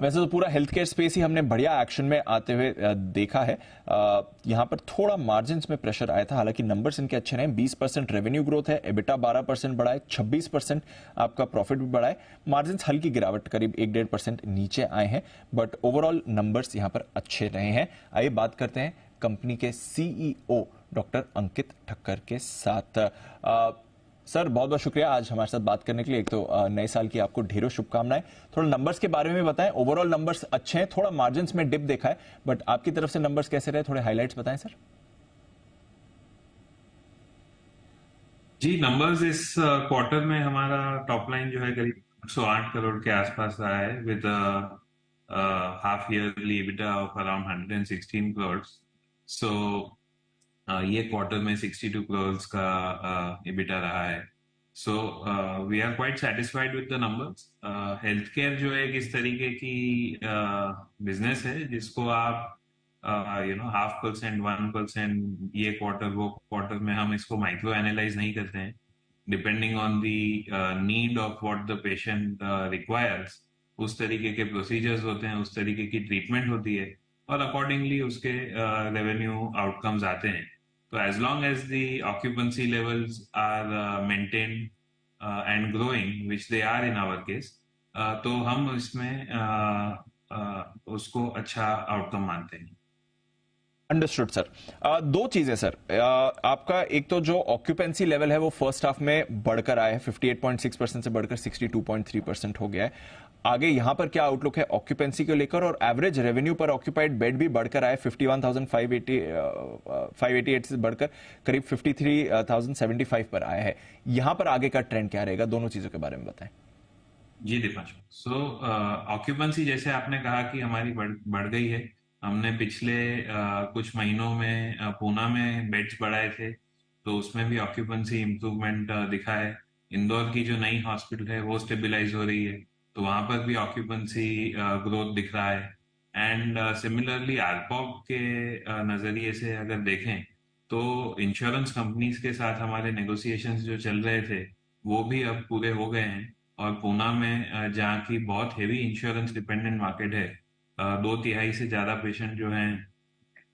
वैसे तो पूरा हेल्थ केयर स्पेस ही हमने बढ़िया एक्शन में आते हुए देखा है। यहां पर थोड़ा मार्जिन्स में प्रेशर आया था, हालांकि नंबर्स इनके अच्छे रहे। 20% रेवेन्यू ग्रोथ है, एबिटा 12% बढ़ा है, 26% आपका प्रॉफिट भी बढ़ा है। मार्जिन्स हल्की गिरावट करीब 1-1.5% नीचे आए हैं, बट ओवरऑल नंबर्स यहां पर अच्छे रहे हैं। आइए बात करते हैं कंपनी के सीईओ डॉक्टर अंकित ठक्कर के साथ। सर बहुत बहुत शुक्रिया आज हमारे साथ बात करने के लिए। एक तो नए साल की आपको ढेरों शुभकामनाएं। थोड़ा नंबर्स के बारे में बताएं। ओवरऑल नंबर्स अच्छे हैं, थोड़ा मार्जिन्स में डिप देखा है, बट आपकी तरफ से नंबर्स कैसे रहे, थोड़े हाइलाइट्स बताएं सर। जी, नंबर्स इस क्वार्टर में हमारा टॉप लाइन जो है करीब 108 करोड़ के आसपास रहा है, with half yearly EBITDA of around 116 crore. So ये क्वार्टर में 62 करोड़ का EBITDA रहा है। So we are quite satisfied with the numbers. Health care जो है एक इस तरीके की बिजनेस है जिसको आप 0.5%, 1%, ये क्वार्टर वो क्वार्टर में हम इसको माइक्रो एनालाइज नहीं करते हैं। Depending on the need of what the patient requires, उस तरीके के प्रोसीजर्स होते हैं, उस तरीके की ट्रीटमेंट होती है, और अकॉर्डिंगली उसके रेवेन्यू आउटकम्स आते हैं। तो as long as the occupancy levels are maintained and growing, which they are in our case, तो हम इसमें उसको अच्छा आउटकम मानते हैं। Understood sir. दो चीजें सर। आपका एक तो जो ऑक्यूपेंसी लेवल है वो फर्स्ट हाफ में बढ़कर आया है, 58.6% से बढ़कर 62.3% हो गया है। आगे यहां पर क्या आउटलुक है ऑक्यूपेंसी को लेकर, और एवरेज रेवेन्यू पर ऑक्यूपाइड बेड भी बढ़कर आया, 51,588 से बढ़कर करीब 53,075 पर आया है। यहां पर आगे का ट्रेंड क्या रहेगा, दोनों चीजों के बारे में बताएं। जी दीपांशु, सो ऑक्यूपेंसी जैसे आपने कहा कि हमारी बढ़ गई है। हमने पिछले कुछ महीनों में पूना में बेड्स बढ़ाए थे, तो उसमें भी ऑक्यूपेंसी इम्प्रूवमेंट दिखा है। इंदौर की जो नई हॉस्पिटल है वो स्टेबलाइज हो रही है, तो वहां पर भी ऑक्यूपेंसी ग्रोथ दिख रहा है। एंड सिमिलरली आरपॉब के नजरिए से अगर देखें, तो इंश्योरेंस कंपनीज के साथ हमारे नेगोशिएशंस जो चल रहे थे वो भी अब पूरे हो गए हैं। और पूना में जहाँ की बहुत हेवी इंश्योरेंस डिपेंडेंट मार्केट है, 2/3 से ज्यादा पेशेंट जो हैं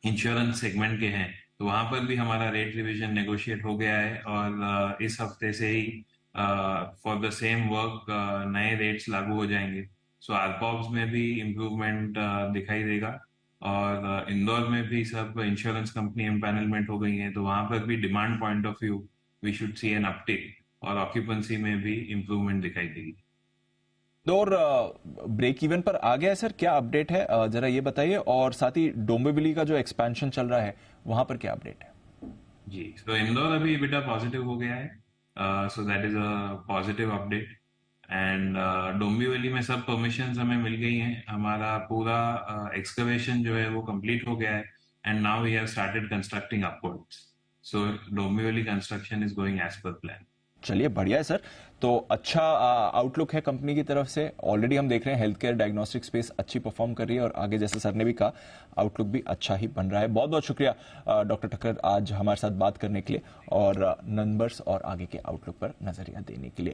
इंश्योरेंस सेगमेंट के हैं, तो वहां पर भी हमारा रेट रिवीजन नेगोशिएट हो गया है, और इस हफ्ते से ही फॉर द सेम वर्क नए रेट्स लागू हो जाएंगे। सो आरपॉब्स में भी इम्प्रूवमेंट दिखाई देगा। और इंदौर में भी सब इंश्योरेंस कंपनी एम्पैनलमेंट हो गई है, तो वहां पर भी demand point of view we should see an uptick, और ऑक्यूपेंसी में भी इम्प्रूवमेंट दिखाई देगी। और ब्रेक इवन पर आ गया है सर, क्या अपडेट है जरा ये बताइए, और साथ ही डोंबिवली का जो एक्सपेंशन चल रहा है वहां पर क्या अपडेट है। जी, तो इंदौर अभी EBITDA पॉजिटिव हो गया है, so that is a positive update. And Dombivli में सब परमिशंस हमें मिल गई हैं, हमारा पूरा एक्सकवेशन जो है वो कंप्लीट हो गया है, and now we have started constructing upwards. So Dombivli construction is going as per plan. चलिए बढ़िया है सर। तो अच्छा आउटलुक है कंपनी की तरफ से। ऑलरेडी हम देख रहे हैं हेल्थ केयर डायग्नोस्टिक स्पेस अच्छी परफॉर्म कर रही है, और आगे जैसे सर ने भी कहा आउटलुक भी अच्छा ही बन रहा है। बहुत बहुत शुक्रिया डॉक्टर ठक्कर आज हमारे साथ बात करने के लिए और नंबर्स और आगे के आउटलुक पर नजरिया देने के लिए।